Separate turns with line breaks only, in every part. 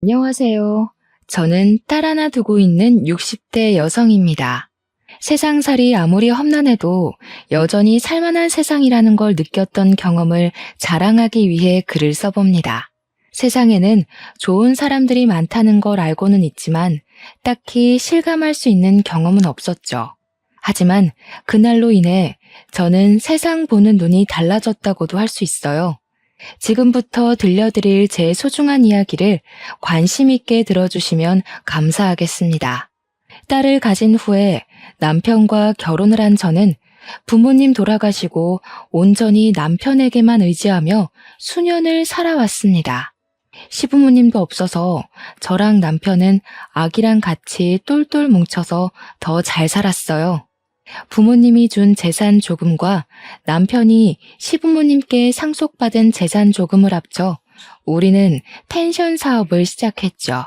안녕하세요. 저는 딸 하나 두고 있는 60대 여성입니다. 세상살이 아무리 험난해도 여전히 살만한 세상이라는 걸 느꼈던 경험을 자랑하기 위해 글을 써봅니다. 세상에는 좋은 사람들이 많다는 걸 알고는 있지만 딱히 실감할 수 있는 경험은 없었죠. 하지만 그날로 인해 저는 세상 보는 눈이 달라졌다고도 할 수 있어요. 지금부터 들려드릴 제 소중한 이야기를 관심 있게 들어주시면 감사하겠습니다. 딸을 가진 후에 남편과 결혼을 한 저는 부모님 돌아가시고 온전히 남편에게만 의지하며 수년을 살아왔습니다. 시부모님도 없어서 저랑 남편은 아기랑 같이 똘똘 뭉쳐서 더 잘 살았어요. 부모님이 준 재산 조금과 남편이 시부모님께 상속받은 재산 조금을 합쳐 우리는 펜션 사업을 시작했죠.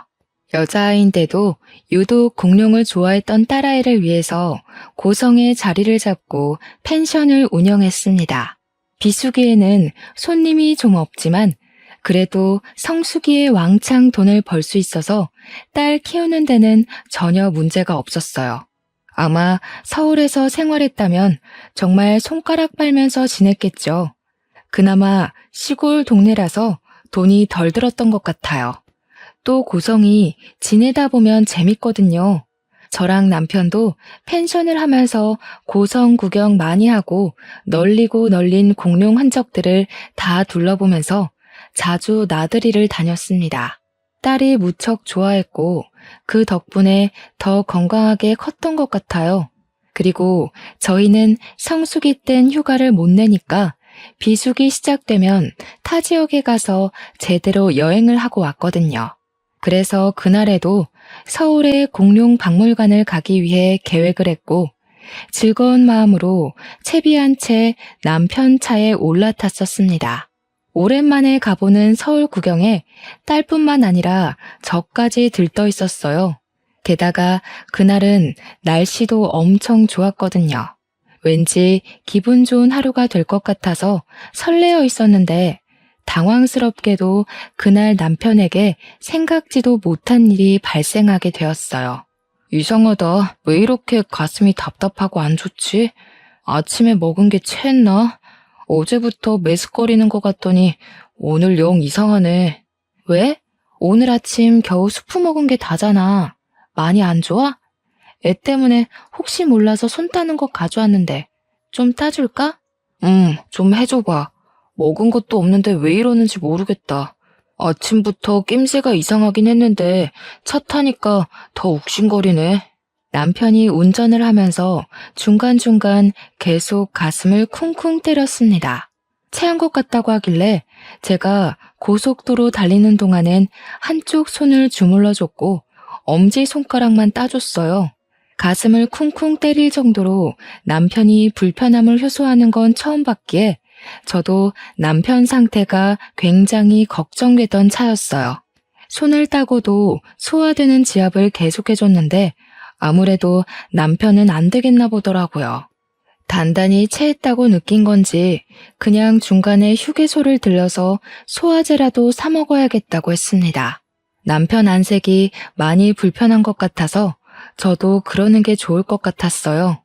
여자아이인데도 유독 공룡을 좋아했던 딸아이를 위해서 고성에 자리를 잡고 펜션을 운영했습니다. 비수기에는 손님이 좀 없지만 그래도 성수기에 왕창 돈을 벌 수 있어서 딸 키우는 데는 전혀 문제가 없었어요. 아마 서울에서 생활했다면 정말 손가락 빨면서 지냈겠죠. 그나마 시골 동네라서 돈이 덜 들었던 것 같아요. 또 고성이 지내다 보면 재밌거든요. 저랑 남편도 펜션을 하면서 고성 구경 많이 하고 널리고 널린 공룡 흔적들을 다 둘러보면서 자주 나들이를 다녔습니다. 딸이 무척 좋아했고 그 덕분에 더 건강하게 컸던 것 같아요. 그리고 저희는 성수기 땐 휴가를 못 내니까 비수기 시작되면 타 지역에 가서 제대로 여행을 하고 왔거든요. 그래서 그날에도 서울의 공룡 박물관을 가기 위해 계획을 했고 즐거운 마음으로 채비한 채 남편 차에 올라탔었습니다. 오랜만에 가보는 서울 구경에 딸뿐만 아니라 저까지 들떠 있었어요. 게다가 그날은 날씨도 엄청 좋았거든요. 왠지 기분 좋은 하루가 될 것 같아서 설레어 있었는데 당황스럽게도 그날 남편에게 생각지도 못한 일이 발생하게 되었어요. 이상하다. 왜 이렇게 가슴이 답답하고 안 좋지? 아침에 먹은 게 체했나? 어제부터 메스꺼리는 것 같더니 오늘 영 이상하네. 왜? 오늘 아침 겨우 수프 먹은 게 다잖아. 많이 안 좋아? 애 때문에 혹시 몰라서 손 따는 거 가져왔는데 좀 따줄까? 좀 해줘봐. 먹은 것도 없는데 왜 이러는지 모르겠다. 아침부터 낌새가 이상하긴 했는데 차 타니까 더 욱신거리네. 남편이 운전을 하면서 중간중간 계속 가슴을 쿵쿵 때렸습니다. 체한 것 같다고 하길래 제가 고속도로 달리는 동안엔 한쪽 손을 주물러줬고 엄지손가락만 따줬어요. 가슴을 쿵쿵 때릴 정도로 남편이 불편함을 호소하는 건 처음 봤기에 저도 남편 상태가 굉장히 걱정되던 차였어요. 손을 따고도 소화되는 지압을 계속해줬는데 아무래도 남편은 안 되겠나 보더라고요. 단단히 체했다고 느낀 건지 그냥 중간에 휴게소를 들러서 소화제라도 사 먹어야겠다고 했습니다. 남편 안색이 많이 불편한 것 같아서 저도 그러는 게 좋을 것 같았어요.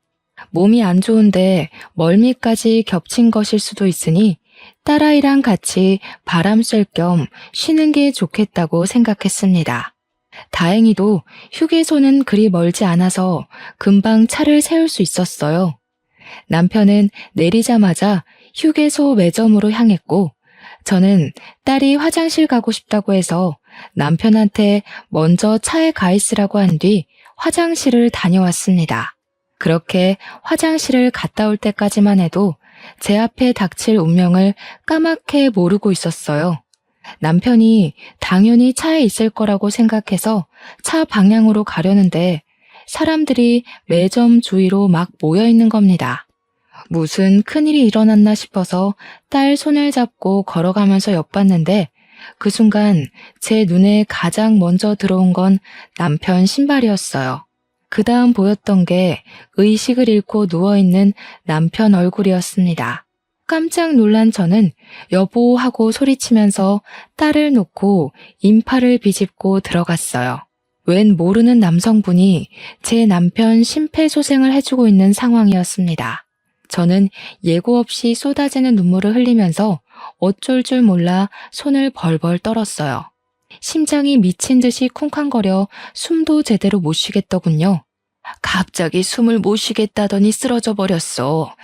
몸이 안 좋은데 멀미까지 겹친 것일 수도 있으니 딸아이랑 같이 바람 쐴 겸 쉬는 게 좋겠다고 생각했습니다. 다행히도 휴게소는 그리 멀지 않아서 금방 차를 세울 수 있었어요. 남편은 내리자마자 휴게소 매점으로 향했고 저는 딸이 화장실 가고 싶다고 해서 남편한테 먼저 차에 가 있으라고 한 뒤 화장실을 다녀왔습니다. 그렇게 화장실을 갔다 올 때까지만 해도 제 앞에 닥칠 운명을 까맣게 모르고 있었어요. 남편이 당연히 차에 있을 거라고 생각해서 차 방향으로 가려는데 사람들이 매점 주위로 막 모여 있는 겁니다. 무슨 큰일이 일어났나 싶어서 딸 손을 잡고 걸어가면서 엿봤는데 그 순간 제 눈에 가장 먼저 들어온 건 남편 신발이었어요. 그 다음 보였던 게 의식을 잃고 누워있는 남편 얼굴이었습니다. 깜짝 놀란 저는 여보 하고 소리치면서 딸을 놓고 인파를 비집고 들어갔어요. 웬 모르는 남성분이 제 남편 심폐소생을 해주고 있는 상황이었습니다. 저는 예고 없이 쏟아지는 눈물을 흘리면서 어쩔 줄 몰라 손을 벌벌 떨었어요. 심장이 미친 듯이 쿵쾅거려 숨도 제대로 못 쉬겠더군요. 갑자기 숨을 못 쉬겠다더니 쓰러져 버렸어.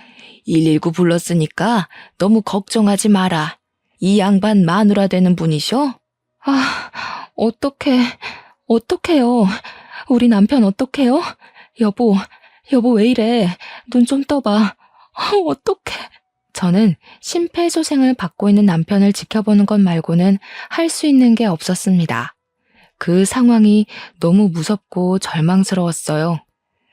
119 불렀으니까 너무 걱정하지 마라. 이 양반 마누라 되는 분이셔? 어떡해요. 우리 남편 어떡해요? 여보 왜 이래? 눈 좀 떠봐. 어떡해. 저는 심폐소생을 받고 있는 남편을 지켜보는 것 말고는 할 수 있는 게 없었습니다. 그 상황이 너무 무섭고 절망스러웠어요.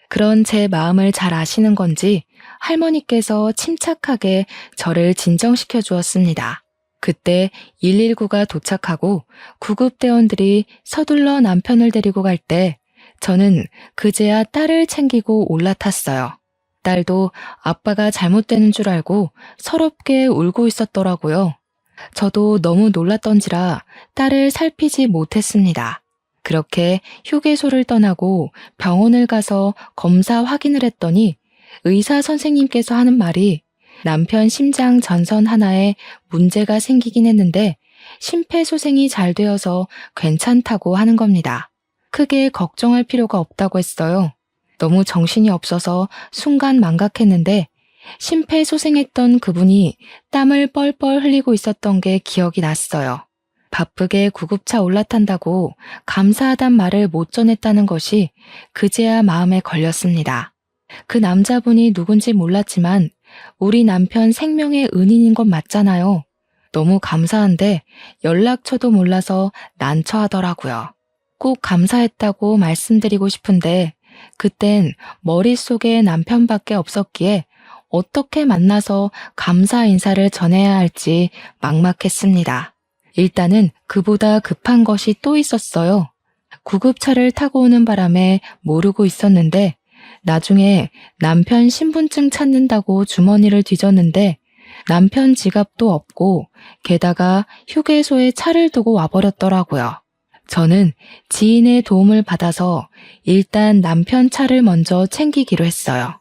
그런 제 마음을 잘 아시는 건지 할머니께서 침착하게 저를 진정시켜 주었습니다. 그때 119가 도착하고 구급대원들이 서둘러 남편을 데리고 갈 때 저는 그제야 딸을 챙기고 올라탔어요. 딸도 아빠가 잘못되는 줄 알고 서럽게 울고 있었더라고요. 저도 너무 놀랐던지라 딸을 살피지 못했습니다. 그렇게 휴게소를 떠나고 병원을 가서 검사 확인을 했더니 의사 선생님께서 하는 말이 남편 심장 전선 하나에 문제가 생기긴 했는데 심폐소생이 잘 되어서 괜찮다고 하는 겁니다. 크게 걱정할 필요가 없다고 했어요. 너무 정신이 없어서 순간 망각했는데 심폐소생했던 그분이 땀을 뻘뻘 흘리고 있었던 게 기억이 났어요. 바쁘게 구급차 올라탄다고 감사하단 말을 못 전했다는 것이 그제야 마음에 걸렸습니다. 그 남자분이 누군지 몰랐지만 우리 남편 생명의 은인인 건 맞잖아요. 너무 감사한데 연락처도 몰라서 난처하더라고요. 꼭 감사했다고 말씀드리고 싶은데 그땐 머릿속에 남편밖에 없었기에 어떻게 만나서 감사 인사를 전해야 할지 막막했습니다. 일단은 그보다 급한 것이 또 있었어요. 구급차를 타고 오는 바람에 모르고 있었는데 나중에 남편 신분증 찾는다고 주머니를 뒤졌는데 남편 지갑도 없고 게다가 휴게소에 차를 두고 와버렸더라고요. 저는 지인의 도움을 받아서 일단 남편 차를 먼저 챙기기로 했어요.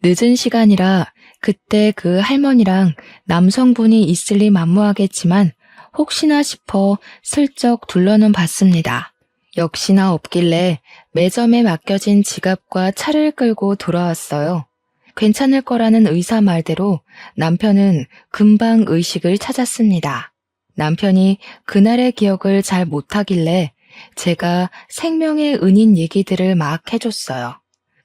늦은 시간이라 그때 그 할머니랑 남성분이 있을 리 만무하겠지만 혹시나 싶어 슬쩍 둘러는 봤습니다. 역시나 없길래 매점에 맡겨진 지갑과 차를 끌고 돌아왔어요. 괜찮을 거라는 의사 말대로 남편은 금방 의식을 찾았습니다. 남편이 그날의 기억을 잘 못하길래 제가 생명의 은인 얘기들을 막 해줬어요.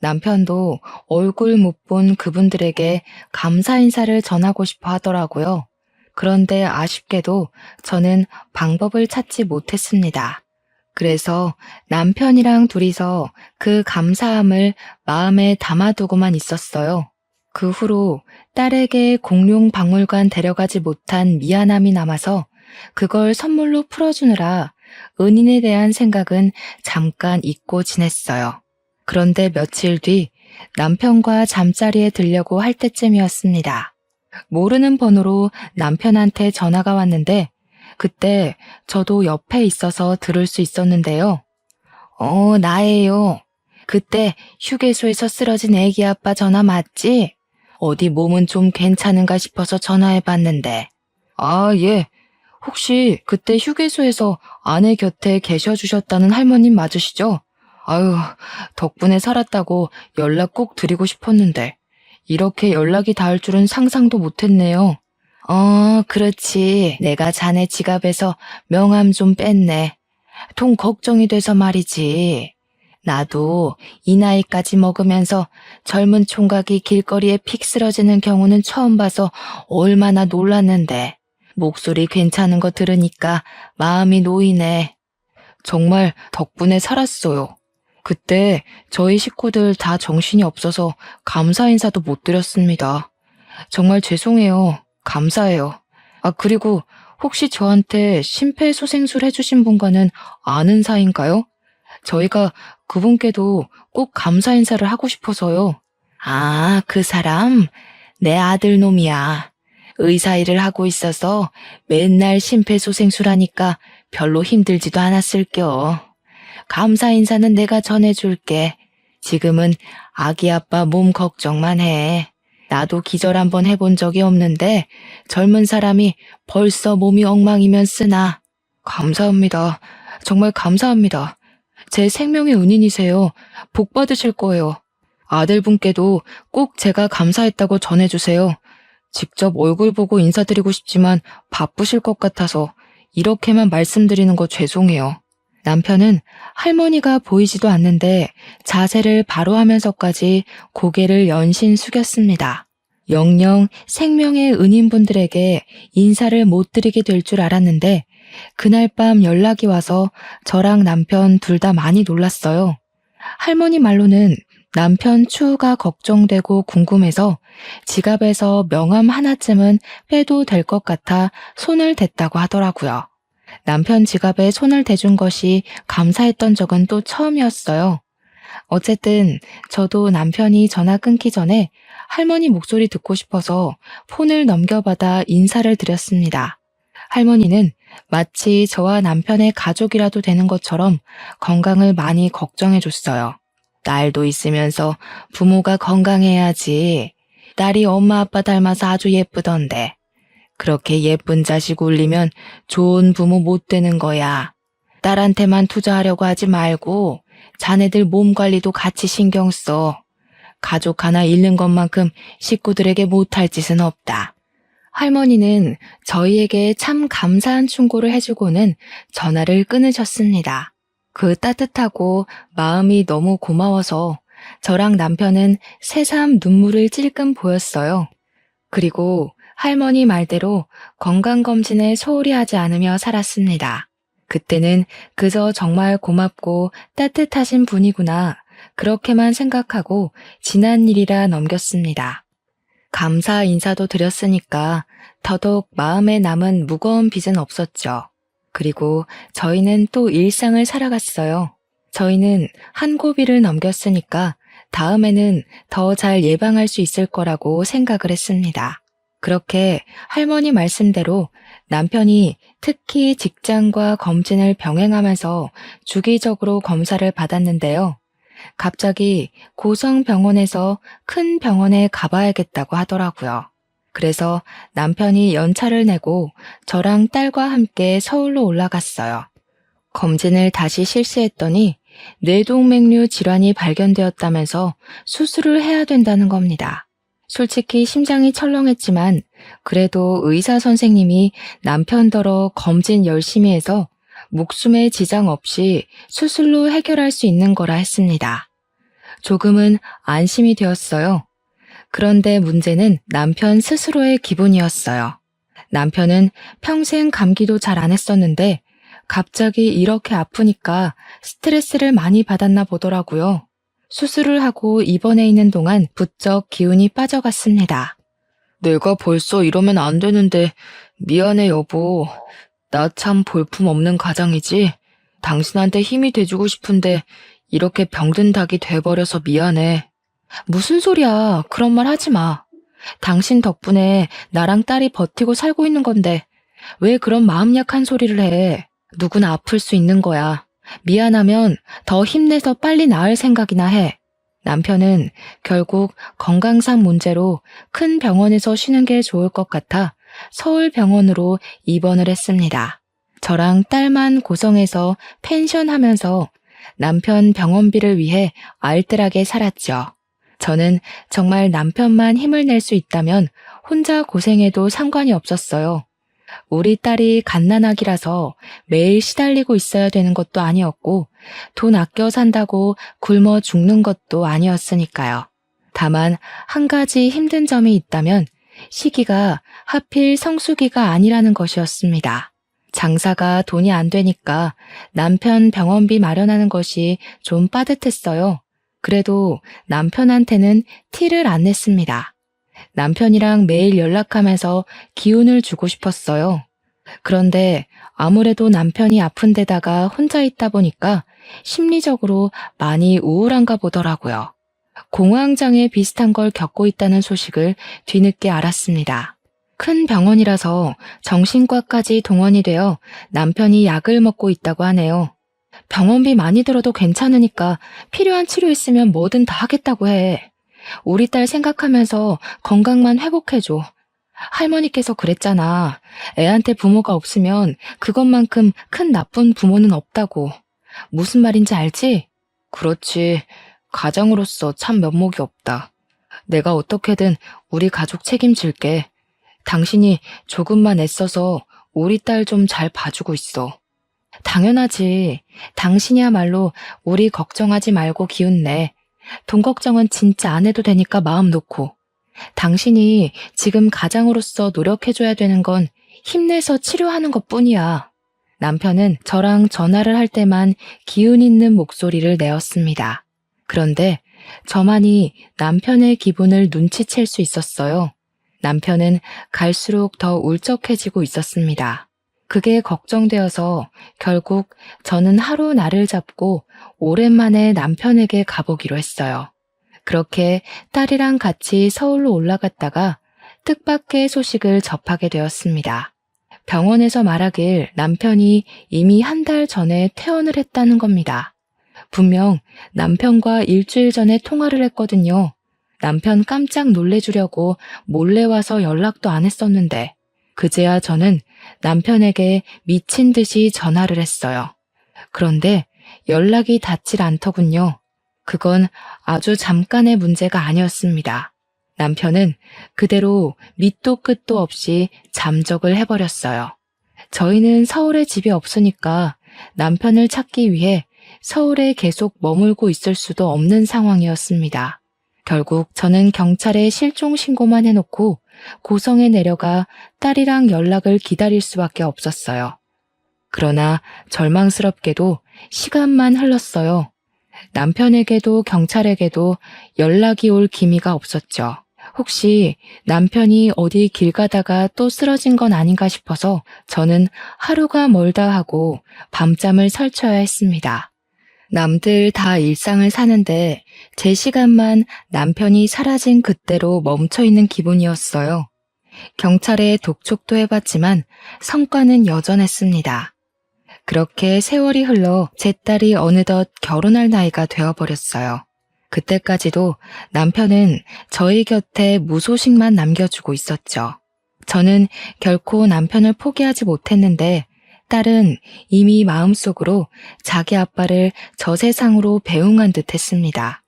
남편도 얼굴 못 본 그분들에게 감사 인사를 전하고 싶어 하더라고요. 그런데 아쉽게도 저는 방법을 찾지 못했습니다. 그래서 남편이랑 둘이서 그 감사함을 마음에 담아두고만 있었어요. 그 후로 딸에게 공룡 박물관 데려가지 못한 미안함이 남아서 그걸 선물로 풀어주느라 은인에 대한 생각은 잠깐 잊고 지냈어요. 그런데 며칠 뒤 남편과 잠자리에 들려고 할 때쯤이었습니다. 모르는 번호로 남편한테 전화가 왔는데 그때 저도 옆에 있어서 들을 수 있었는데요. 나예요. 그때 휴게소에서 쓰러진 애기 아빠 전화 맞지? 어디 몸은 좀 괜찮은가 싶어서 전화해봤는데. 예. 혹시 그때 휴게소에서 아내 곁에 계셔주셨다는 할머님 맞으시죠? 아유, 덕분에 살았다고 연락 꼭 드리고 싶었는데 이렇게 연락이 닿을 줄은 상상도 못했네요. 그렇지. 내가 자네 지갑에서 명함 좀 뺐네. 통 걱정이 돼서 말이지. 나도 이 나이까지 먹으면서 젊은 총각이 길거리에 픽 쓰러지는 경우는 처음 봐서 얼마나 놀랐는데 목소리 괜찮은 거 들으니까 마음이 놓이네. 정말 덕분에 살았어요. 그때 저희 식구들 다 정신이 없어서 감사 인사도 못 드렸습니다. 정말 죄송해요. 감사해요. 그리고 혹시 저한테 심폐소생술 해주신 분과는 아는 사이인가요? 저희가 그분께도 꼭 감사 인사를 하고 싶어서요. 그 사람? 내 아들 놈이야. 의사 일을 하고 있어서 맨날 심폐소생술하니까 별로 힘들지도 않았을겨. 감사 인사는 내가 전해줄게. 지금은 아기 아빠 몸 걱정만 해. 나도 기절 한번 해본 적이 없는데 젊은 사람이 벌써 몸이 엉망이면 쓰나. 감사합니다. 정말 감사합니다. 제 생명의 은인이세요. 복 받으실 거예요. 아들분께도 꼭 제가 감사했다고 전해주세요. 직접 얼굴 보고 인사드리고 싶지만 바쁘실 것 같아서 이렇게만 말씀드리는 거 죄송해요. 남편은 할머니가 보이지도 않는데 자세를 바로 하면서까지 고개를 연신 숙였습니다. 영영 생명의 은인분들에게 인사를 못 드리게 될 줄 알았는데 그날 밤 연락이 와서 저랑 남편 둘 다 많이 놀랐어요. 할머니 말로는 남편 추후가 걱정되고 궁금해서 지갑에서 명함 하나쯤은 빼도 될 것 같아 손을 댔다고 하더라고요. 남편 지갑에 손을 대준 것이 감사했던 적은 또 처음이었어요. 어쨌든 저도 남편이 전화 끊기 전에 할머니 목소리 듣고 싶어서 폰을 넘겨받아 인사를 드렸습니다. 할머니는 마치 저와 남편의 가족이라도 되는 것처럼 건강을 많이 걱정해줬어요. 딸도 있으면서 부모가 건강해야지. 딸이 엄마 아빠 닮아서 아주 예쁘던데. 그렇게 예쁜 자식 울리면 좋은 부모 못 되는 거야. 딸한테만 투자하려고 하지 말고 자네들 몸 관리도 같이 신경 써. 가족 하나 잃는 것만큼 식구들에게 못할 짓은 없다. 할머니는 저희에게 참 감사한 충고를 해주고는 전화를 끊으셨습니다. 그 따뜻하고 마음이 너무 고마워서 저랑 남편은 새삼 눈물을 찔끔 보였어요. 그리고 할머니 말대로 건강검진에 소홀히 하지 않으며 살았습니다. 그때는 그저 정말 고맙고 따뜻하신 분이구나 그렇게만 생각하고 지난 일이라 넘겼습니다. 감사 인사도 드렸으니까 더더욱 마음에 남은 무거운 빚은 없었죠. 그리고 저희는 또 일상을 살아갔어요. 저희는 한 고비를 넘겼으니까 다음에는 더 잘 예방할 수 있을 거라고 생각을 했습니다. 그렇게 할머니 말씀대로 남편이 특히 직장과 검진을 병행하면서 주기적으로 검사를 받았는데요. 갑자기 고성병원에서 큰 병원에 가봐야겠다고 하더라고요. 그래서 남편이 연차를 내고 저랑 딸과 함께 서울로 올라갔어요. 검진을 다시 실시했더니 뇌동맥류 질환이 발견되었다면서 수술을 해야 된다는 겁니다. 솔직히 심장이 철렁했지만 그래도 의사 선생님이 남편더러 검진 열심히 해서 목숨에 지장 없이 수술로 해결할 수 있는 거라 했습니다. 조금은 안심이 되었어요. 그런데 문제는 남편 스스로의 기분이었어요. 남편은 평생 감기도 잘 안 했었는데 갑자기 이렇게 아프니까 스트레스를 많이 받았나 보더라고요. 수술을 하고 입원해 있는 동안 부쩍 기운이 빠져갔습니다. 내가 벌써 이러면 안 되는데 미안해 여보. 나 참 볼품없는 가장이지. 당신한테 힘이 돼주고 싶은데 이렇게 병든 닭이 돼버려서 미안해. 무슨 소리야. 그런 말 하지 마. 당신 덕분에 나랑 딸이 버티고 살고 있는 건데 왜 그런 마음 약한 소리를 해. 누구나 아플 수 있는 거야. 미안하면 더 힘내서 빨리 나을 생각이나 해. 남편은 결국 건강상 문제로 큰 병원에서 쉬는 게 좋을 것 같아 서울병원으로 입원을 했습니다. 저랑 딸만 고성에서 펜션 하면서 남편 병원비를 위해 알뜰하게 살았죠. 저는 정말 남편만 힘을 낼 수 있다면 혼자 고생해도 상관이 없었어요. 우리 딸이 갓난아기라서 매일 시달리고 있어야 되는 것도 아니었고 돈 아껴 산다고 굶어 죽는 것도 아니었으니까요. 다만 한 가지 힘든 점이 있다면 시기가 하필 성수기가 아니라는 것이었습니다. 장사가 돈이 안 되니까 남편 병원비 마련하는 것이 좀 빠듯했어요. 그래도 남편한테는 티를 안 냈습니다. 남편이랑 매일 연락하면서 기운을 주고 싶었어요. 그런데 아무래도 남편이 아픈 데다가 혼자 있다 보니까 심리적으로 많이 우울한가 보더라고요. 공황장애 비슷한 걸 겪고 있다는 소식을 뒤늦게 알았습니다. 큰 병원이라서 정신과까지 동원이 되어 남편이 약을 먹고 있다고 하네요. 병원비 많이 들어도 괜찮으니까 필요한 치료 있으면 뭐든 다 하겠다고 해. 우리 딸 생각하면서 건강만 회복해줘. 할머니께서 그랬잖아. 애한테 부모가 없으면 그것만큼 큰 나쁜 부모는 없다고. 무슨 말인지 알지? 그렇지. 가장으로서 참 면목이 없다. 내가 어떻게든 우리 가족 책임질게. 당신이 조금만 애써서 우리 딸 좀 잘 봐주고 있어. 당연하지. 당신이야말로 우리 걱정하지 말고 기운내. 돈 걱정은 진짜 안 해도 되니까 마음 놓고. 당신이 지금 가장으로서 노력해줘야 되는 건 힘내서 치료하는 것뿐이야. 남편은 저랑 전화를 할 때만 기운 있는 목소리를 내었습니다. 그런데 저만이 남편의 기분을 눈치챌 수 있었어요. 남편은 갈수록 더 울적해지고 있었습니다. 그게 걱정되어서 결국 저는 하루 날을 잡고 오랜만에 남편에게 가보기로 했어요. 그렇게 딸이랑 같이 서울로 올라갔다가 뜻밖의 소식을 접하게 되었습니다. 병원에서 말하길 남편이 이미 한 달 전에 퇴원을 했다는 겁니다. 분명 남편과 일주일 전에 통화를 했거든요. 남편 깜짝 놀래주려고 몰래 와서 연락도 안 했었는데 그제야 저는 남편에게 미친 듯이 전화를 했어요. 그런데 연락이 닿질 않더군요. 그건 아주 잠깐의 문제가 아니었습니다. 남편은 그대로 밑도 끝도 없이 잠적을 해버렸어요. 저희는 서울에 집이 없으니까 남편을 찾기 위해 서울에 계속 머물고 있을 수도 없는 상황이었습니다. 결국 저는 경찰에 실종 신고만 해놓고 고성에 내려가 딸이랑 연락을 기다릴 수밖에 없었어요. 그러나 절망스럽게도 시간만 흘렀어요. 남편에게도 경찰에게도 연락이 올 기미가 없었죠. 혹시 남편이 어디 길 가다가 또 쓰러진 건 아닌가 싶어서 저는 하루가 멀다 하고 밤잠을 설쳐야 했습니다. 남들 다 일상을 사는데 제 시간만 남편이 사라진 그때로 멈춰있는 기분이었어요. 경찰에 독촉도 해봤지만 성과는 여전했습니다. 그렇게 세월이 흘러 제 딸이 어느덧 결혼할 나이가 되어버렸어요. 그때까지도 남편은 저희 곁에 무소식만 남겨주고 있었죠. 저는 결코 남편을 포기하지 못했는데 딸은 이미 마음속으로 자기 아빠를 저 세상으로 배웅한 듯 했습니다.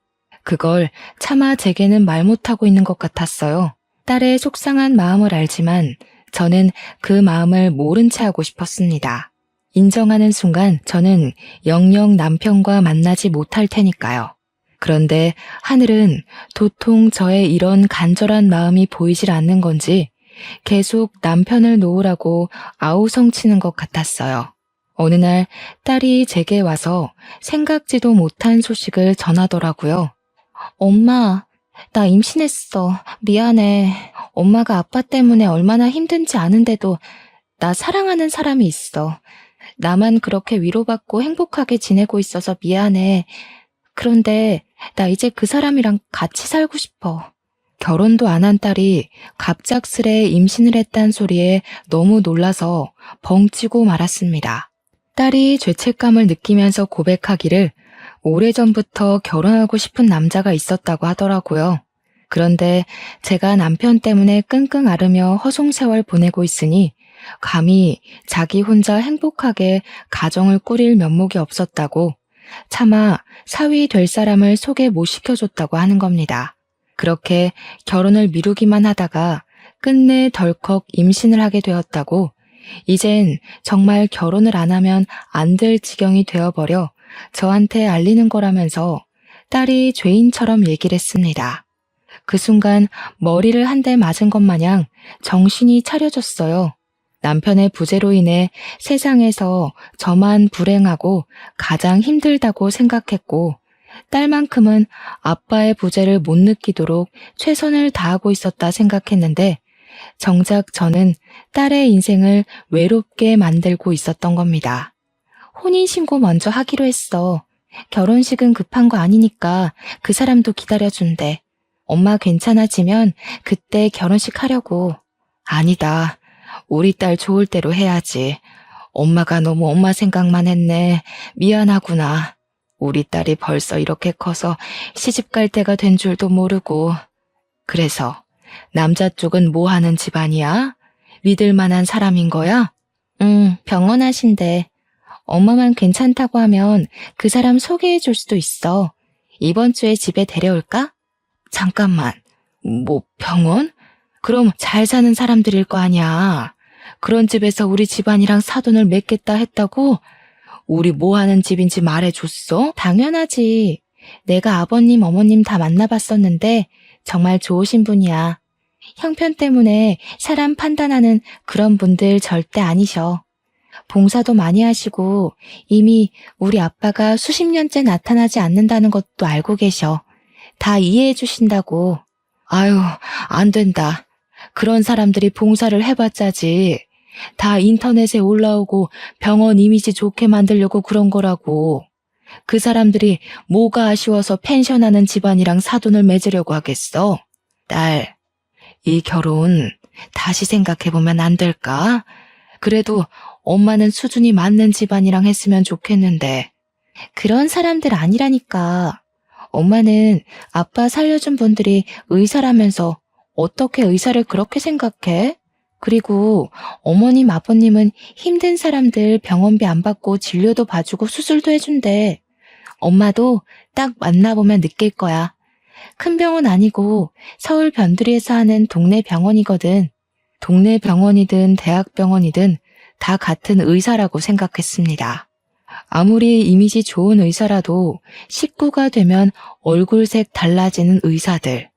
그걸 차마 제게는 말 못하고 있는 것 같았어요. 딸의 속상한 마음을 알지만 저는 그 마음을 모른 채 하고 싶었습니다. 인정하는 순간 저는 영영 남편과 만나지 못할 테니까요. 그런데 하늘은 도통 저의 이런 간절한 마음이 보이질 않는 건지 계속 남편을 놓으라고 아우성치는 것 같았어요. 어느 날 딸이 제게 와서 생각지도 못한 소식을 전하더라고요. 엄마, 나 임신했어. 미안해. 엄마가 아빠 때문에 얼마나 힘든지 아는데도 나 사랑하는 사람이 있어. 나만 그렇게 위로받고 행복하게 지내고 있어서 미안해. 그런데 나 이제 그 사람이랑 같이 살고 싶어. 결혼도 안 한 딸이 갑작스레 임신을 했단 소리에 너무 놀라서 벙찌고 말았습니다. 딸이 죄책감을 느끼면서 고백하기를 오래전부터 결혼하고 싶은 남자가 있었다고 하더라고요. 그런데 제가 남편 때문에 끙끙 앓으며 허송세월 보내고 있으니 감히 자기 혼자 행복하게 가정을 꾸릴 면목이 없었다고 차마 사위 될 사람을 소개 못 시켜줬다고 하는 겁니다. 그렇게 결혼을 미루기만 하다가 끝내 덜컥 임신을 하게 되었다고 이젠 정말 결혼을 안 하면 안 될 지경이 되어버려 저한테 알리는 거라면서 딸이 죄인처럼 얘기를 했습니다. 그 순간 머리를 한 대 맞은 것 마냥 정신이 차려졌어요. 남편의 부재로 인해 세상에서 저만 불행하고 가장 힘들다고 생각했고 딸만큼은 아빠의 부재를 못 느끼도록 최선을 다하고 있었다 생각했는데 정작 저는 딸의 인생을 외롭게 만들고 있었던 겁니다. 혼인신고 먼저 하기로 했어. 결혼식은 급한 거 아니니까 그 사람도 기다려준대. 엄마 괜찮아지면 그때 결혼식 하려고. 아니다. 우리 딸 좋을 대로 해야지. 엄마가 너무 엄마 생각만 했네. 미안하구나. 우리 딸이 벌써 이렇게 커서 시집 갈 때가 된 줄도 모르고. 그래서 남자 쪽은 뭐 하는 집안이야? 믿을 만한 사람인 거야? 응, 병원하신대. 엄마만 괜찮다고 하면 그 사람 소개해 줄 수도 있어. 이번 주에 집에 데려올까? 잠깐만. 뭐 병원? 그럼 잘 사는 사람들일 거 아니야. 그런 집에서 우리 집안이랑 사돈을 맺겠다 했다고? 우리 뭐 하는 집인지 말해줬어? 당연하지. 내가 아버님, 어머님 다 만나봤었는데 정말 좋으신 분이야. 형편 때문에 사람 판단하는 그런 분들 절대 아니셔. 봉사도 많이 하시고 이미 우리 아빠가 수십 년째 나타나지 않는다는 것도 알고 계셔. 다 이해해 주신다고. 아유, 안 된다. 그런 사람들이 봉사를 해봤자지. 다 인터넷에 올라오고 병원 이미지 좋게 만들려고 그런 거라고. 그 사람들이 뭐가 아쉬워서 펜션하는 집안이랑 사돈을 맺으려고 하겠어? 딸, 이 결혼 다시 생각해보면 안 될까? 그래도 엄마는 수준이 맞는 집안이랑 했으면 좋겠는데. 그런 사람들 아니라니까. 엄마는 아빠 살려준 분들이 의사라면서 어떻게 의사를 그렇게 생각해? 그리고 어머님, 아버님은 힘든 사람들 병원비 안 받고 진료도 봐주고 수술도 해준대. 엄마도 딱 만나보면 느낄 거야. 큰 병원 아니고 서울 변두리에서 하는 동네 병원이거든. 동네 병원이든 대학병원이든 다 같은 의사라고 생각했습니다. 아무리 이미지 좋은 의사라도 식구가 되면 얼굴색 달라지는 의사들.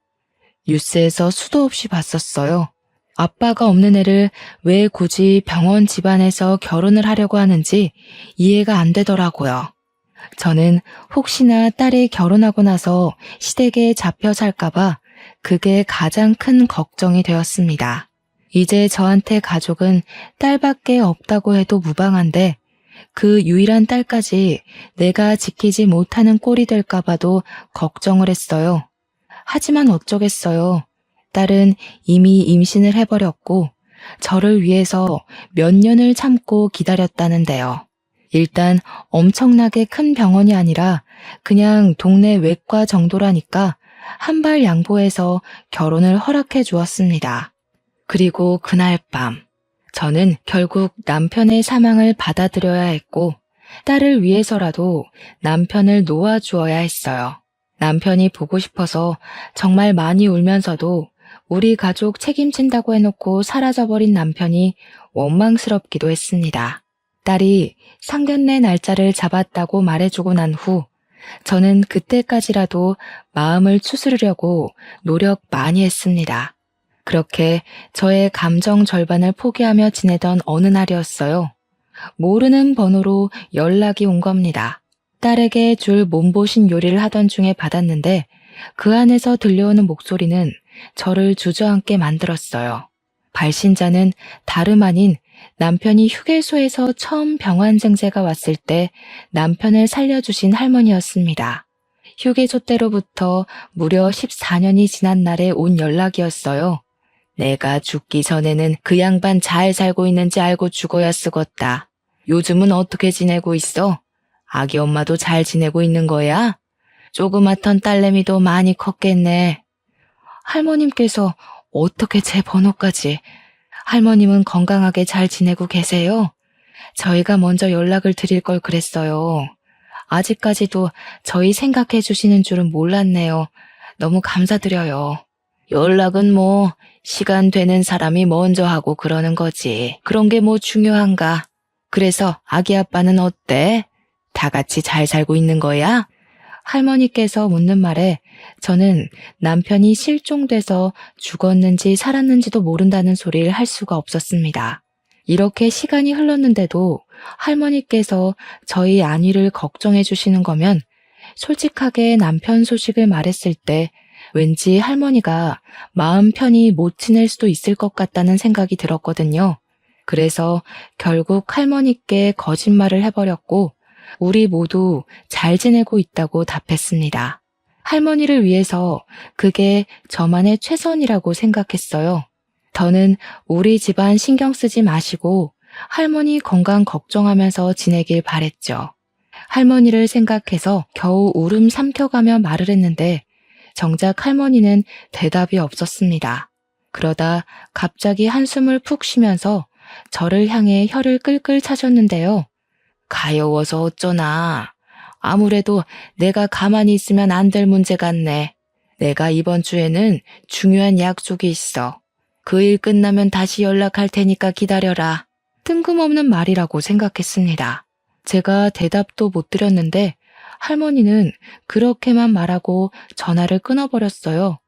뉴스에서 수도 없이 봤었어요. 아빠가 없는 애를 왜 굳이 병원 집안에서 결혼을 하려고 하는지 이해가 안 되더라고요. 저는 혹시나 딸이 결혼하고 나서 시댁에 잡혀 살까봐 그게 가장 큰 걱정이 되었습니다. 이제 저한테 가족은 딸밖에 없다고 해도 무방한데 그 유일한 딸까지 내가 지키지 못하는 꼴이 될까봐도 걱정을 했어요. 하지만 어쩌겠어요. 딸은 이미 임신을 해버렸고 저를 위해서 몇 년을 참고 기다렸다는데요. 일단 엄청나게 큰 병원이 아니라 그냥 동네 외과 정도라니까 한 발 양보해서 결혼을 허락해 주었습니다. 그리고 그날 밤 저는 결국 남편의 사망을 받아들여야 했고 딸을 위해서라도 남편을 놓아주어야 했어요. 남편이 보고 싶어서 정말 많이 울면서도 우리 가족 책임진다고 해놓고 사라져버린 남편이 원망스럽기도 했습니다. 딸이 상견례 날짜를 잡았다고 말해주고 난 후 저는 그때까지라도 마음을 추스르려고 노력 많이 했습니다. 그렇게 저의 감정 절반을 포기하며 지내던 어느 날이었어요. 모르는 번호로 연락이 온 겁니다. 딸에게 줄 몸보신 요리를 하던 중에 받았는데 그 안에서 들려오는 목소리는 저를 주저앉게 만들었어요. 발신자는 다름 아닌 남편이 휴게소에서 처음 병환증세가 왔을 때 남편을 살려주신 할머니였습니다. 휴게소 때로부터 무려 14년이 지난 날에 온 연락이었어요. 내가 죽기 전에는 그 양반 잘 살고 있는지 알고 죽어야 쓰겄다. 요즘은 어떻게 지내고 있어? 아기 엄마도 잘 지내고 있는 거야? 조그맣던 딸내미도 많이 컸겠네. 할머님께서 어떻게 제 번호까지? 할머님은 건강하게 잘 지내고 계세요? 저희가 먼저 연락을 드릴 걸 그랬어요. 아직까지도 저희 생각해 주시는 줄은 몰랐네요. 너무 감사드려요. 연락은 뭐 시간 되는 사람이 먼저 하고 그러는 거지. 그런 게 뭐 중요한가? 그래서 아기 아빠는 어때? 다 같이 잘 살고 있는 거야? 할머니께서 묻는 말에 저는 남편이 실종돼서 죽었는지 살았는지도 모른다는 소리를 할 수가 없었습니다. 이렇게 시간이 흘렀는데도 할머니께서 저희 안위를 걱정해 주시는 거면 솔직하게 남편 소식을 말했을 때 왠지 할머니가 마음 편히 못 지낼 수도 있을 것 같다는 생각이 들었거든요. 그래서 결국 할머니께 거짓말을 해버렸고 우리 모두 잘 지내고 있다고 답했습니다. 할머니를 위해서 그게 저만의 최선이라고 생각했어요. 저는 우리 집안 신경 쓰지 마시고 할머니 건강 걱정하면서 지내길 바랬죠. 할머니를 생각해서 겨우 울음 삼켜가며 말을 했는데 정작 할머니는 대답이 없었습니다. 그러다 갑자기 한숨을 푹 쉬면서 저를 향해 혀를 끌끌 차셨는데요. 가여워서 어쩌나. 아무래도 내가 가만히 있으면 안 될 문제 같네. 내가 이번 주에는 중요한 약속이 있어. 그 일 끝나면 다시 연락할 테니까 기다려라. 뜬금없는 말이라고 생각했습니다. 제가 대답도 못 드렸는데 할머니는 그렇게만 말하고 전화를 끊어버렸어요.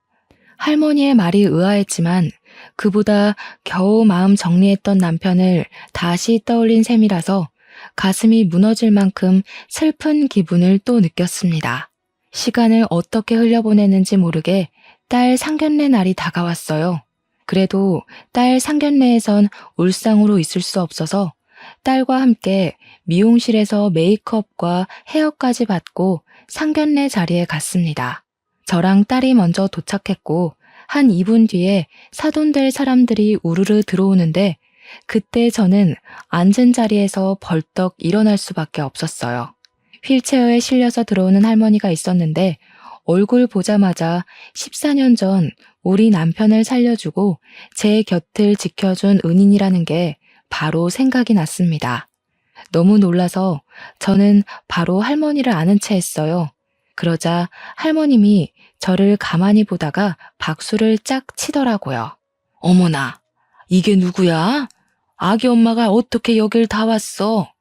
할머니의 말이 의아했지만 그보다 겨우 마음 정리했던 남편을 다시 떠올린 셈이라서 가슴이 무너질 만큼 슬픈 기분을 또 느꼈습니다. 시간을 어떻게 흘려보내는지 모르게 딸 상견례 날이 다가왔어요. 그래도 딸 상견례에선 울상으로 있을 수 없어서 딸과 함께 미용실에서 메이크업과 헤어까지 받고 상견례 자리에 갔습니다. 저랑 딸이 먼저 도착했고 한 2분 뒤에 사돈될 사람들이 우르르 들어오는데 그때 저는 앉은 자리에서 벌떡 일어날 수밖에 없었어요. 휠체어에 실려서 들어오는 할머니가 있었는데 얼굴 보자마자 14년 전 우리 남편을 살려주고 제 곁을 지켜준 은인이라는 게 바로 생각이 났습니다. 너무 놀라서 저는 바로 할머니를 아는 채 했어요. 그러자 할머님이 저를 가만히 보다가 박수를 짝 치더라고요. 어머나, 이게 누구야? 아기 엄마가 어떻게 여길 다 왔어?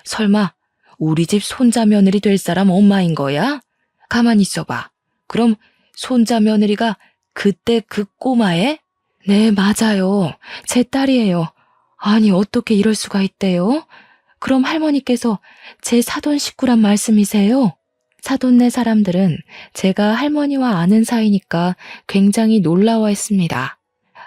설마 우리 집 손자 며느리 될 사람 엄마인 거야? 가만히 있어봐. 그럼 손자 며느리가 그때 그 꼬마애? 네, 맞아요. 제 딸이에요. 아니, 어떻게 이럴 수가 있대요? 그럼 할머니께서 제 사돈 식구란 말씀이세요? 사돈네 사람들은 제가 할머니와 아는 사이니까 굉장히 놀라워했습니다.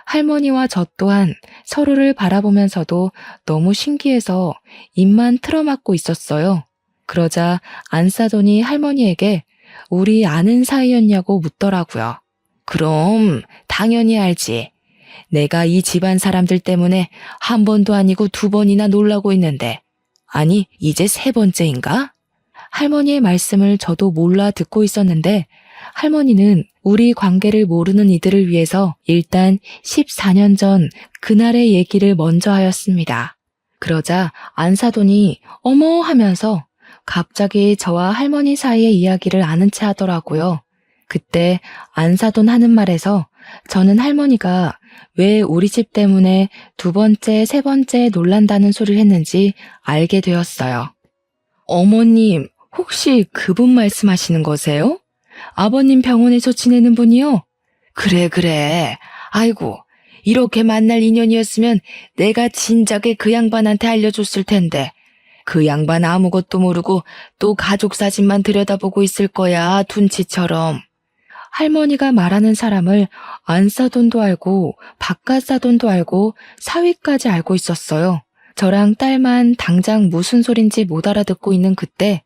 할머니와 저 또한 서로를 바라보면서도 너무 신기해서 입만 틀어막고 있었어요. 그러자 안사돈이 할머니에게 우리 아는 사이였냐고 묻더라고요. 그럼 당연히 알지. 내가 이 집안 사람들 때문에 한 번도 아니고 2번이나 놀라고 있는데, 아니 이제 3번째인가? 할머니의 말씀을 저도 몰라 듣고 있었는데 할머니는 우리 관계를 모르는 이들을 위해서 일단 14년 전 그날의 얘기를 먼저 하였습니다. 그러자 안사돈이 어머 하면서 갑자기 저와 할머니 사이의 이야기를 아는 채 하더라고요. 그때 안사돈 하는 말에서 저는 할머니가 왜 우리 집 때문에 2번째, 3번째 놀란다는 소리를 했는지 알게 되었어요. 어머님, 혹시 그분 말씀하시는 거세요? 아버님 병원에서 지내는 분이요? 그래. 아이고, 이렇게 만날 인연이었으면 내가 진작에 그 양반한테 알려줬을 텐데. 그 양반 아무것도 모르고 또 가족 사진만 들여다보고 있을 거야, 둔치처럼. 할머니가 말하는 사람을 안사돈도 알고 바깥사돈도 알고 사위까지 알고 있었어요. 저랑 딸만 당장 무슨 소린지 못 알아듣고 있는 그때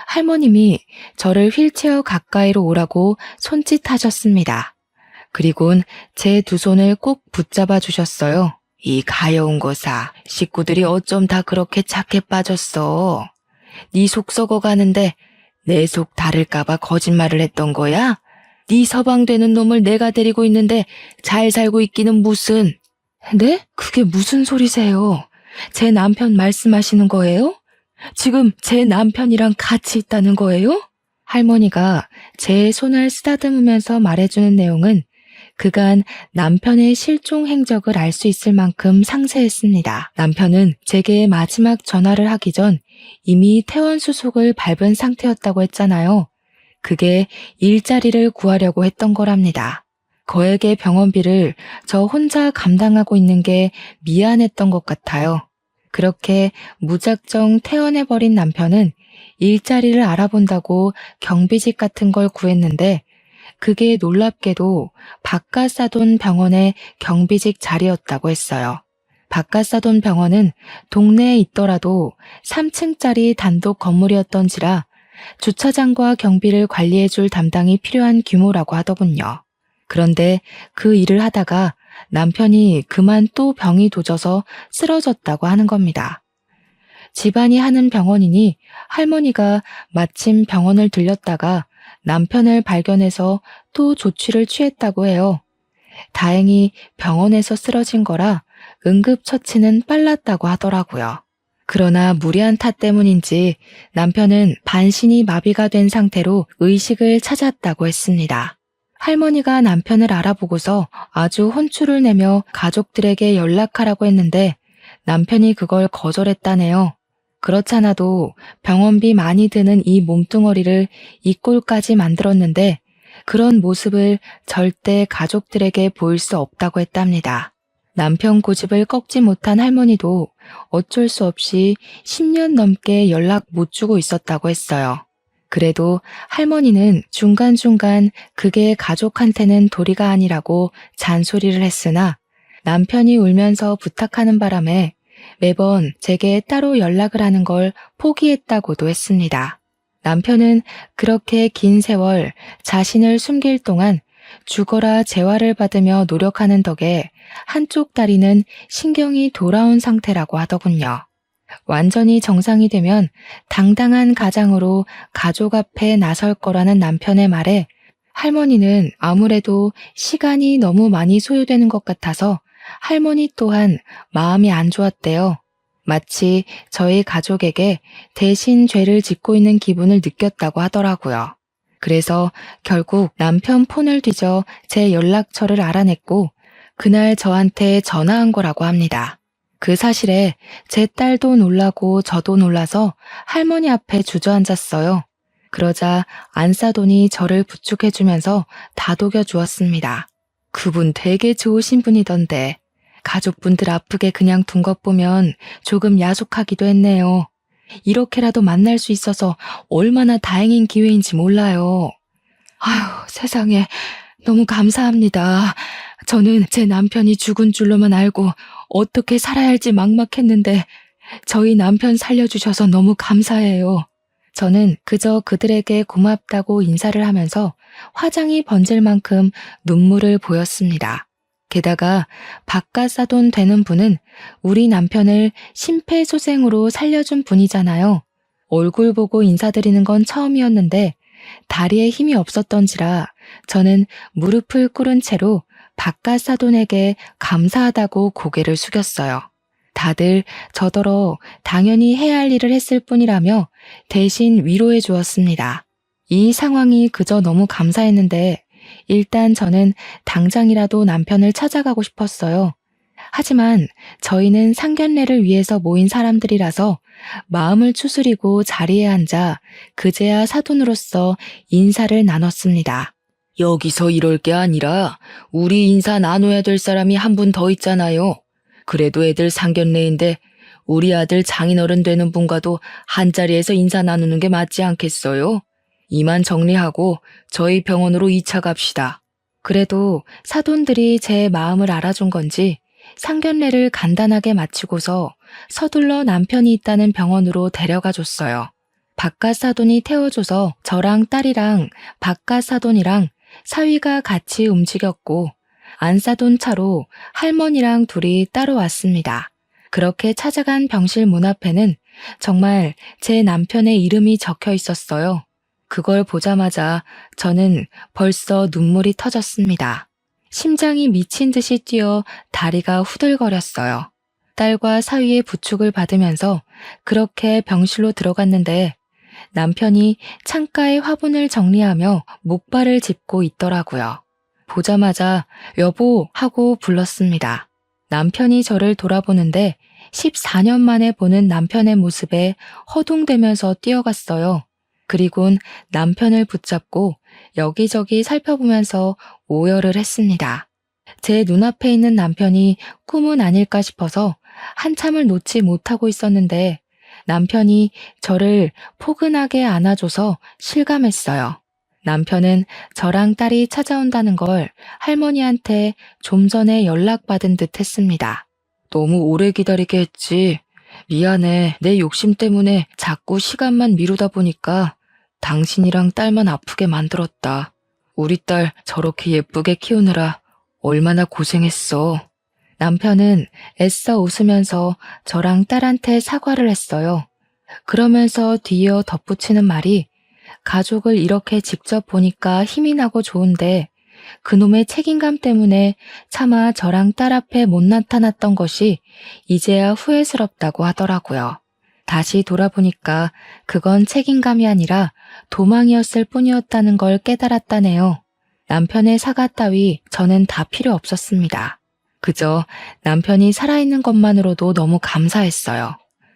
할머님이 저를 휠체어 가까이로 오라고 손짓하셨습니다. 그리곤 제 2손을 꼭 붙잡아 주셨어요. 이 가여운 거사, 식구들이 어쩜 다 그렇게 착해 빠졌어. 네 속 썩어가는데 내 속 다를까봐 거짓말을 했던 거야? 네 서방되는 놈을 내가 데리고 있는데 잘 살고 있기는 무슨. 네? 그게 무슨 소리세요? 제 남편 말씀하시는 거예요? 지금 제 남편이랑 같이 있다는 거예요? 할머니가 제 손을 쓰다듬으면서 말해주는 내용은 그간 남편의 실종 행적을 알 수 있을 만큼 상세했습니다. 남편은 제게 마지막 전화를 하기 전 이미 퇴원 수속을 밟은 상태였다고 했잖아요. 그게 일자리를 구하려고 했던 거랍니다. 거액의 병원비를 저 혼자 감당하고 있는 게 미안했던 것 같아요. 그렇게 무작정 퇴원해버린 남편은 일자리를 알아본다고 경비직 같은 걸 구했는데 그게 놀랍게도 바깥사돈 병원의 경비직 자리였다고 했어요. 바깥사돈 병원은 동네에 있더라도 3층짜리 단독 건물이었던지라 주차장과 경비를 관리해줄 담당이 필요한 규모라고 하더군요. 그런데 그 일을 하다가 남편이 그만 또 병이 도져서 쓰러졌다고 하는 겁니다. 집안이 하는 병원이니 할머니가 마침 병원을 들렸다가 남편을 발견해서 또 조치를 취했다고 해요. 다행히 병원에서 쓰러진 거라 응급처치는 빨랐다고 하더라고요. 그러나 무리한 탓 때문인지 남편은 반신이 마비가 된 상태로 의식을 찾았다고 했습니다. 할머니가 남편을 알아보고서 아주 혼쭐을 내며 가족들에게 연락하라고 했는데 남편이 그걸 거절했다네요. 그렇잖아도 병원비 많이 드는 이 몸뚱어리를 이 꼴까지 만들었는데 그런 모습을 절대 가족들에게 보일 수 없다고 했답니다. 남편 고집을 꺾지 못한 할머니도 어쩔 수 없이 10년 넘게 연락 못 주고 있었다고 했어요. 그래도 할머니는 중간중간 그게 가족한테는 도리가 아니라고 잔소리를 했으나 남편이 울면서 부탁하는 바람에 매번 제게 따로 연락을 하는 걸 포기했다고도 했습니다. 남편은 그렇게 긴 세월 자신을 숨길 동안 죽어라 재활을 받으며 노력하는 덕에 한쪽 다리는 신경이 돌아온 상태라고 하더군요. 완전히 정상이 되면 당당한 가장으로 가족 앞에 나설 거라는 남편의 말에 할머니는 아무래도 시간이 너무 많이 소요되는 것 같아서 할머니 또한 마음이 안 좋았대요. 마치 저희 가족에게 대신 죄를 짓고 있는 기분을 느꼈다고 하더라고요. 그래서 결국 남편 폰을 뒤져 제 연락처를 알아냈고 그날 저한테 전화한 거라고 합니다. 그 사실에 제 딸도 놀라고 저도 놀라서 할머니 앞에 주저앉았어요. 그러자 안사돈이 저를 부축해주면서 다독여 주었습니다. 그분 되게 좋으신 분이던데 가족분들 아프게 그냥 둔 것 보면 조금 야속하기도 했네요. 이렇게라도 만날 수 있어서 얼마나 다행인 기회인지 몰라요. 아휴, 세상에 너무 감사합니다. 저는 제 남편이 죽은 줄로만 알고 어떻게 살아야 할지 막막했는데 저희 남편 살려주셔서 너무 감사해요. 저는 그저 그들에게 고맙다고 인사를 하면서 화장이 번질 만큼 눈물을 보였습니다. 게다가 바깥사돈 되는 분은 우리 남편을 심폐소생으로 살려준 분이잖아요. 얼굴 보고 인사드리는 건 처음이었는데 다리에 힘이 없었던지라 저는 무릎을 꿇은 채로 바깥사돈에게 감사하다고 고개를 숙였어요. 다들 저더러 당연히 해야 할 일을 했을 뿐이라며 대신 위로해 주었습니다. 이 상황이 그저 너무 감사했는데 일단 저는 당장이라도 남편을 찾아가고 싶었어요. 하지만 저희는 상견례를 위해서 모인 사람들이라서 마음을 추스리고 자리에 앉아 그제야 사돈으로서 인사를 나눴습니다. 여기서 이럴 게 아니라 우리 인사 나눠야 될 사람이 한 분 더 있잖아요. 그래도 애들 상견례인데 우리 아들 장인어른 되는 분과도 한자리에서 인사 나누는 게 맞지 않겠어요? 이만 정리하고 저희 병원으로 2차 갑시다. 그래도 사돈들이 제 마음을 알아준 건지 상견례를 간단하게 마치고서 서둘러 남편이 있다는 병원으로 데려가 줬어요. 바깥 사돈이 태워줘서 저랑 딸이랑 바깥 사돈이랑 사위가 같이 움직였고 안사돈 차로 할머니랑 둘이 따로 왔습니다. 그렇게 찾아간 병실 문 앞에는 정말 제 남편의 이름이 적혀 있었어요. 그걸 보자마자 저는 벌써 눈물이 터졌습니다. 심장이 미친 듯이 뛰어 다리가 후들거렸어요. 딸과 사위의 부축을 받으면서 그렇게 병실로 들어갔는데 남편이 창가에 화분을 정리하며 목발을 짚고 있더라고요. 보자마자 여보 하고 불렀습니다. 남편이 저를 돌아보는데 14년 만에 보는 남편의 모습에 허둥대면서 뛰어갔어요. 그리곤 남편을 붙잡고 여기저기 살펴보면서 오열을 했습니다. 제 눈앞에 있는 남편이 꿈은 아닐까 싶어서 한참을 놓지 못하고 있었는데 남편이 저를 포근하게 안아줘서 실감했어요. 남편은 저랑 딸이 찾아온다는 걸 할머니한테 좀 전에 연락받은 듯 했습니다. 너무 오래 기다리게 했지. 미안해. 내 욕심 때문에 자꾸 시간만 미루다 보니까 당신이랑 딸만 아프게 만들었다. 우리 딸 저렇게 예쁘게 키우느라 얼마나 고생했어. 남편은 애써 웃으면서 저랑 딸한테 사과를 했어요. 그러면서 뒤이어 덧붙이는 말이 가족을 이렇게 직접 보니까 힘이 나고 좋은데 그놈의 책임감 때문에 차마 저랑 딸 앞에 못 나타났던 것이 이제야 후회스럽다고 하더라고요. 다시 돌아보니까 그건 책임감이 아니라 도망이었을 뿐이었다는 걸 깨달았다네요. 남편의 사과 따위 저는 다 필요 없었습니다. 그저 남편이 살아있는 것만으로도 너무 감사했어요.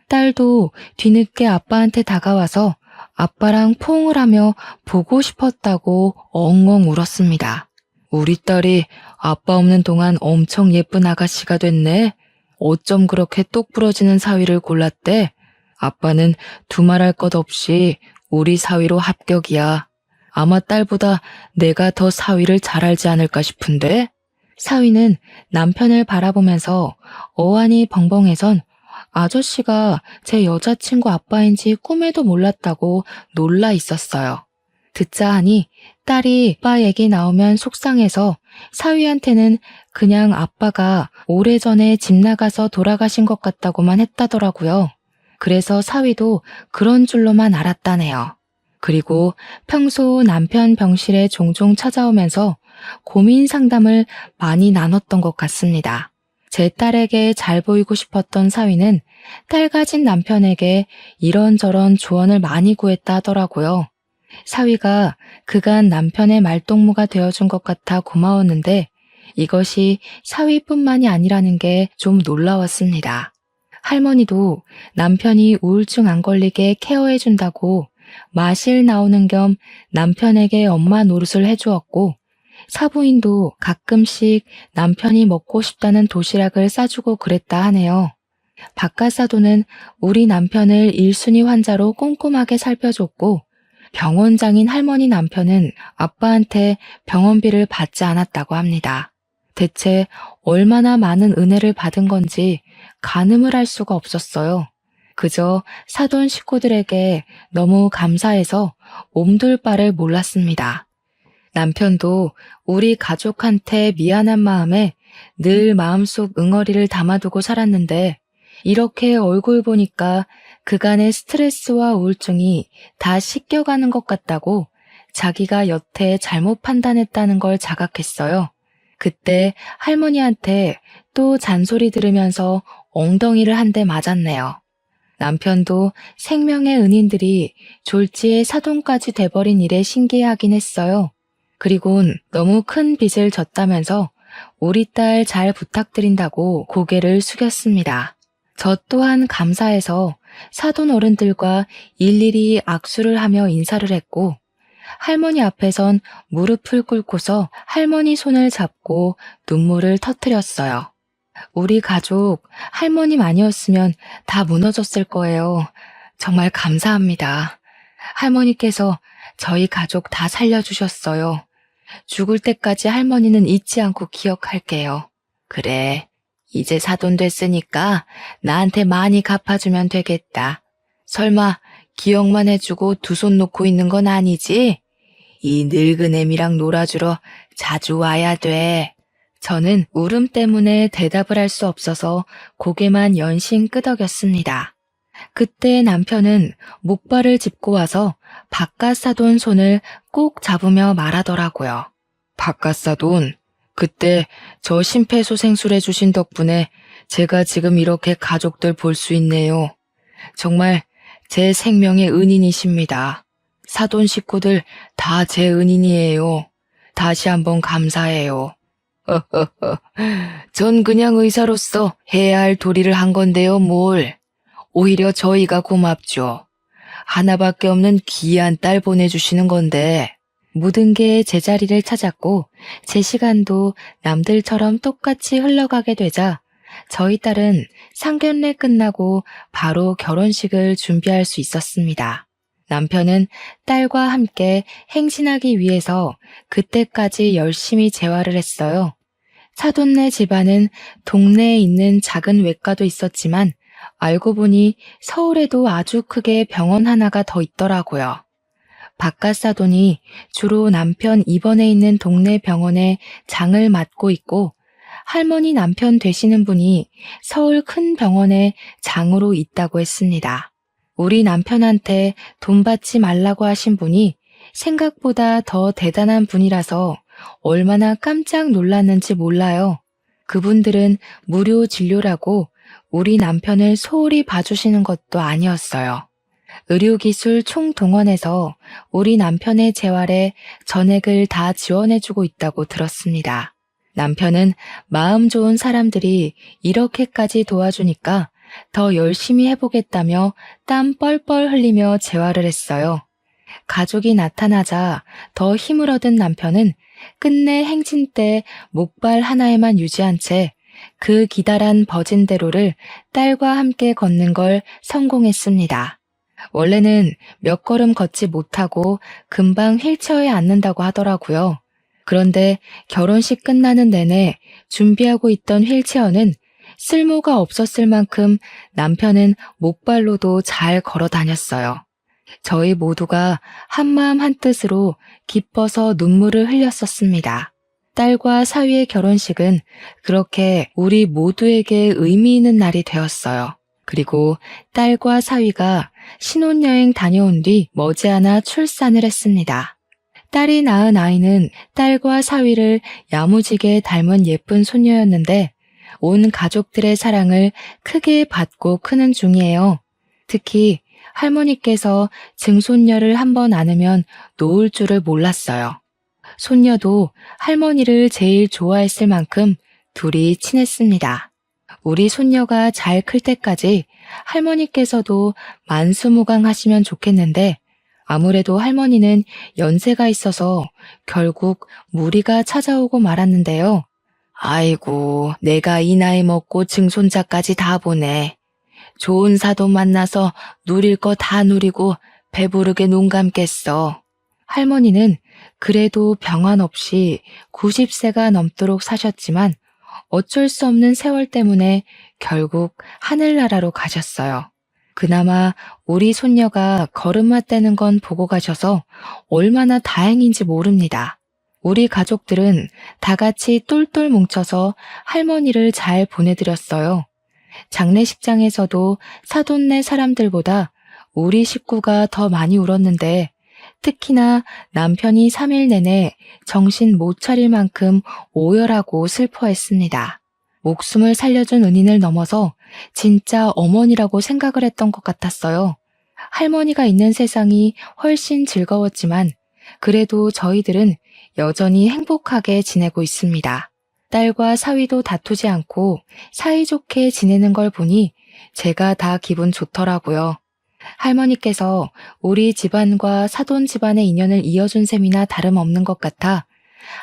딸도 뒤늦게 아빠한테 다가와서 아빠랑 포옹을 하며 보고 싶었다고 엉엉 울었습니다. 우리 딸이 아빠 없는 동안 엄청 예쁜 아가씨가 됐네. 어쩜 그렇게 똑 부러지는 사위를 골랐대? 아빠는 두말할 것 없이 우리 사위로 합격이야. 아마 딸보다 내가 더 사위를 잘 알지 않을까 싶은데? 사위는 남편을 바라보면서 어안이 벙벙해선 아저씨가 제 여자친구 아빠인지 꿈에도 몰랐다고 놀라 있었어요. 듣자 하니 딸이 아빠 얘기 나오면 속상해서 사위한테는 그냥 아빠가 오래전에 집 나가서 돌아가신 것 같다고만 했다더라고요. 그래서 사위도 그런 줄로만 알았다네요. 그리고 평소 남편 병실에 종종 찾아오면서 고민 상담을 많이 나눴던 것 같습니다. 제 딸에게 잘 보이고 싶었던 사위는 딸 가진 남편에게 이런저런 조언을 많이 구했다 하더라고요. 사위가 그간 남편의 말동무가 되어준 것 같아 고마웠는데 이것이 사위뿐만이 아니라는 게 좀 놀라웠습니다. 할머니도 남편이 우울증 안 걸리게 케어해준다고 마실 나오는 겸 남편에게 엄마 노릇을 해주었고 사부인도 가끔씩 남편이 먹고 싶다는 도시락을 싸주고 그랬다 하네요. 박가사도는 우리 남편을 1순위 환자로 꼼꼼하게 살펴줬고 병원장인 할머니 남편은 아빠한테 병원비를 받지 않았다고 합니다. 대체 얼마나 많은 은혜를 받은 건지 가늠을 할 수가 없었어요. 그저 사돈 식구들에게 너무 감사해서 몸둘 바를 몰랐습니다. 남편도 우리 가족한테 미안한 마음에 늘 마음속 응어리를 담아두고 살았는데 이렇게 얼굴 보니까 그간의 스트레스와 우울증이 다 씻겨가는 것 같다고 자기가 여태 잘못 판단했다는 걸 자각했어요. 그때 할머니한테 또 잔소리 들으면서 엉덩이를 한 대 맞았네요. 남편도 생명의 은인들이 졸지에 사돈까지 돼버린 일에 신기해하긴 했어요. 그리곤 너무 큰 빚을 졌다면서 우리 딸 잘 부탁드린다고 고개를 숙였습니다. 저 또한 감사해서 사돈 어른들과 일일이 악수를 하며 인사를 했고 할머니 앞에선 무릎을 꿇고서 할머니 손을 잡고 눈물을 터뜨렸어요. 우리 가족 할머님 아니었으면 다 무너졌을 거예요. 정말 감사합니다. 할머니께서 저희 가족 다 살려주셨어요. 죽을 때까지 할머니는 잊지 않고 기억할게요. 그래, 이제 사돈 됐으니까 나한테 많이 갚아주면 되겠다. 설마 기억만 해주고 두 손 놓고 있는 건 아니지? 이 늙은 애미랑 놀아주러 자주 와야 돼. 저는 울음 때문에 대답을 할 수 없어서 고개만 연신 끄덕였습니다. 그때 남편은 목발을 짚고 와서 박가사돈 손을 꼭 잡으며 말하더라고요. 박가사돈, 그때 저 심폐소생술 해주신 덕분에 제가 지금 이렇게 가족들 볼 수 있네요. 정말 제 생명의 은인이십니다. 사돈 식구들 다 제 은인이에요. 다시 한번 감사해요. 전 그냥 의사로서 해야 할 도리를 한 건데요, 뭘. 오히려 저희가 고맙죠. 하나밖에 없는 귀한 딸 보내주시는 건데. 모든 게 제자리를 찾았고 제 시간도 남들처럼 똑같이 흘러가게 되자 저희 딸은 상견례 끝나고 바로 결혼식을 준비할 수 있었습니다. 남편은 딸과 함께 행진하기 위해서 그때까지 열심히 재활을 했어요. 사돈네 집안은 동네에 있는 작은 외과도 있었지만 알고 보니 서울에도 아주 크게 병원 하나가 더 있더라고요. 바깥 사돈이 주로 남편 입원해 있는 동네 병원에 장을 맡고 있고 할머니 남편 되시는 분이 서울 큰 병원에 장으로 있다고 했습니다. 우리 남편한테 돈 받지 말라고 하신 분이 생각보다 더 대단한 분이라서 얼마나 깜짝 놀랐는지 몰라요. 그분들은 무료 진료라고 우리 남편을 소홀히 봐주시는 것도 아니었어요. 의료기술 총동원해서 우리 남편의 재활에 전액을 다 지원해주고 있다고 들었습니다. 남편은 마음 좋은 사람들이 이렇게까지 도와주니까 더 열심히 해보겠다며 땀 뻘뻘 흘리며 재활을 했어요. 가족이 나타나자 더 힘을 얻은 남편은 끝내 행진 때 목발 하나에만 유지한 채 그 기다란 버진대로를 딸과 함께 걷는 걸 성공했습니다. 원래는 몇 걸음 걷지 못하고 금방 휠체어에 앉는다고 하더라고요. 그런데 결혼식 끝나는 내내 준비하고 있던 휠체어는 쓸모가 없었을 만큼 남편은 목발로도 잘 걸어 다녔어요. 저희 모두가 한마음 한뜻으로 기뻐서 눈물을 흘렸었습니다. 딸과 사위의 결혼식은 그렇게 우리 모두에게 의미 있는 날이 되었어요. 그리고 딸과 사위가 신혼여행 다녀온 뒤 머지않아 출산을 했습니다. 딸이 낳은 아이는 딸과 사위를 야무지게 닮은 예쁜 손녀였는데 온 가족들의 사랑을 크게 받고 크는 중이에요. 특히 할머니께서 증손녀를 한번 안으면 놓을 줄을 몰랐어요. 손녀도 할머니를 제일 좋아했을 만큼 둘이 친했습니다. 우리 손녀가 잘 클 때까지 할머니께서도 만수무강하시면 좋겠는데 아무래도 할머니는 연세가 있어서 결국 무리가 찾아오고 말았는데요. 아이고, 내가 이 나이 먹고 증손자까지 다 보네. 좋은 사돈 만나서 누릴 거 다 누리고 배부르게 눈 감겠어. 할머니는 그래도 병환 없이 90세가 넘도록 사셨지만 어쩔 수 없는 세월 때문에 결국 하늘나라로 가셨어요. 그나마 우리 손녀가 걸음마 떼는 건 보고 가셔서 얼마나 다행인지 모릅니다. 우리 가족들은 다 같이 똘똘 뭉쳐서 할머니를 잘 보내드렸어요. 장례식장에서도 사돈네 사람들보다 우리 식구가 더 많이 울었는데 특히나 남편이 3일 내내 정신 못 차릴 만큼 오열하고 슬퍼했습니다. 목숨을 살려준 은인을 넘어서 진짜 어머니라고 생각을 했던 것 같았어요. 할머니가 있는 세상이 훨씬 즐거웠지만 그래도 저희들은 여전히 행복하게 지내고 있습니다. 딸과 사위도 다투지 않고 사이좋게 지내는 걸 보니 제가 다 기분 좋더라고요. 할머니께서 우리 집안과 사돈 집안의 인연을 이어준 셈이나 다름없는 것 같아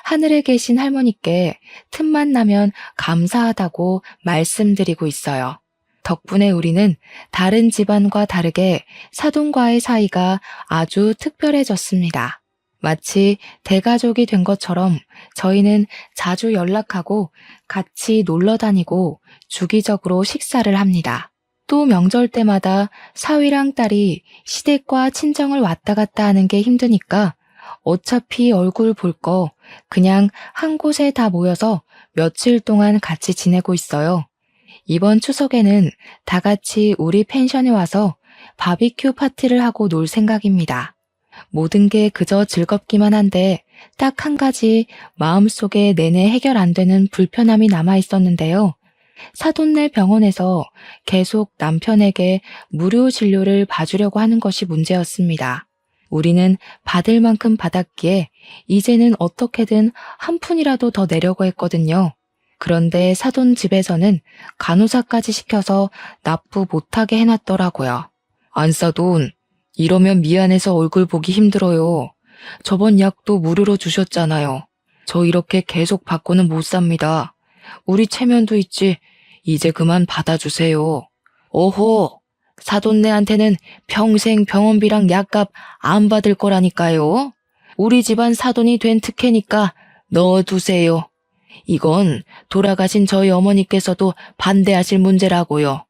하늘에 계신 할머니께 틈만 나면 감사하다고 말씀드리고 있어요. 덕분에 우리는 다른 집안과 다르게 사돈과의 사이가 아주 특별해졌습니다. 마치 대가족이 된 것처럼 저희는 자주 연락하고 같이 놀러 다니고 주기적으로 식사를 합니다. 또 명절 때마다 사위랑 딸이 시댁과 친정을 왔다 갔다 하는 게 힘드니까 어차피 얼굴 볼 거 그냥 한 곳에 다 모여서 며칠 동안 같이 지내고 있어요. 이번 추석에는 다 같이 우리 펜션에 와서 바비큐 파티를 하고 놀 생각입니다. 모든 게 그저 즐겁기만 한데 딱 한 가지 마음속에 내내 해결 안 되는 불편함이 남아 있었는데요. 사돈네 병원에서 계속 남편에게 무료 진료를 봐주려고 하는 것이 문제였습니다. 우리는 받을 만큼 받았기에 이제는 어떻게든 한 푼이라도 더 내려고 했거든요. 그런데 사돈 집에서는 간호사까지 시켜서 납부 못하게 해놨더라고요. 안사돈, 이러면 미안해서 얼굴 보기 힘들어요. 저번 약도 무료로 주셨잖아요. 저 이렇게 계속 받고는 못 삽니다. 우리 체면도 있지. 이제 그만 받아주세요. 오호, 사돈네한테는 평생 병원비랑 약값 안 받을 거라니까요. 우리 집안 사돈이 된 특혜니까 넣어두세요. 이건 돌아가신 저희 어머니께서도 반대하실 문제라고요.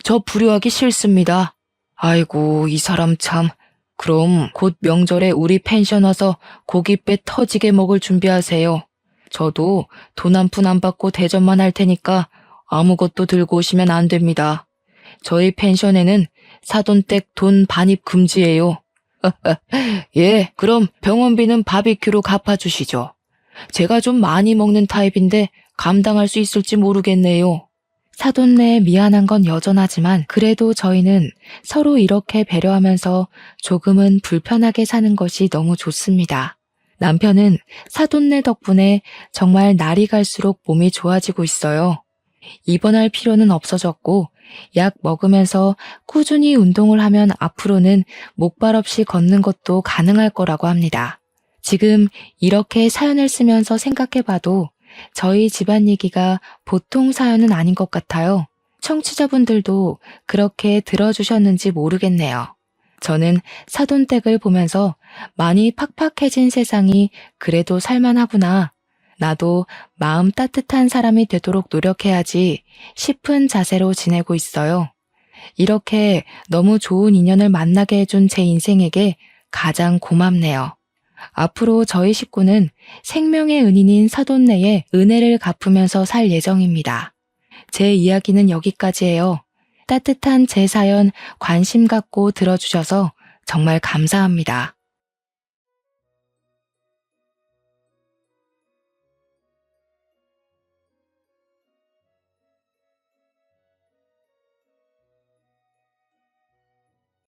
저 불효하기 싫습니다. 아이고, 이 사람 참. 그럼 곧 명절에 우리 펜션 와서 고깃배 터지게 먹을 준비하세요. 저도 돈 한 푼 안 받고 대접만 할 테니까 아무것도 들고 오시면 안 됩니다. 저희 펜션에는 사돈댁 돈 반입 금지예요. 예, 그럼 병원비는 바비큐로 갚아주시죠. 제가 좀 많이 먹는 타입인데 감당할 수 있을지 모르겠네요. 사돈네에 미안한 건 여전하지만 그래도 저희는 서로 이렇게 배려하면서 조금은 불편하게 사는 것이 너무 좋습니다. 남편은 사돈네 덕분에 정말 날이 갈수록 몸이 좋아지고 있어요. 입원할 필요는 없어졌고 약 먹으면서 꾸준히 운동을 하면 앞으로는 목발 없이 걷는 것도 가능할 거라고 합니다. 지금 이렇게 사연을 쓰면서 생각해봐도 저희 집안 얘기가 보통 사연은 아닌 것 같아요. 청취자분들도 그렇게 들어주셨는지 모르겠네요. 저는 사돈댁을 보면서 많이 팍팍해진 세상이 그래도 살만하구나. 나도 마음 따뜻한 사람이 되도록 노력해야지 싶은 자세로 지내고 있어요. 이렇게 너무 좋은 인연을 만나게 해준 제 인생에게 가장 고맙네요. 앞으로 저희 식구는 생명의 은인인 사돈네의 은혜를 갚으면서 살 예정입니다. 제 이야기는 여기까지예요. 따뜻한 제 사연 관심 갖고 들어주셔서 정말 감사합니다.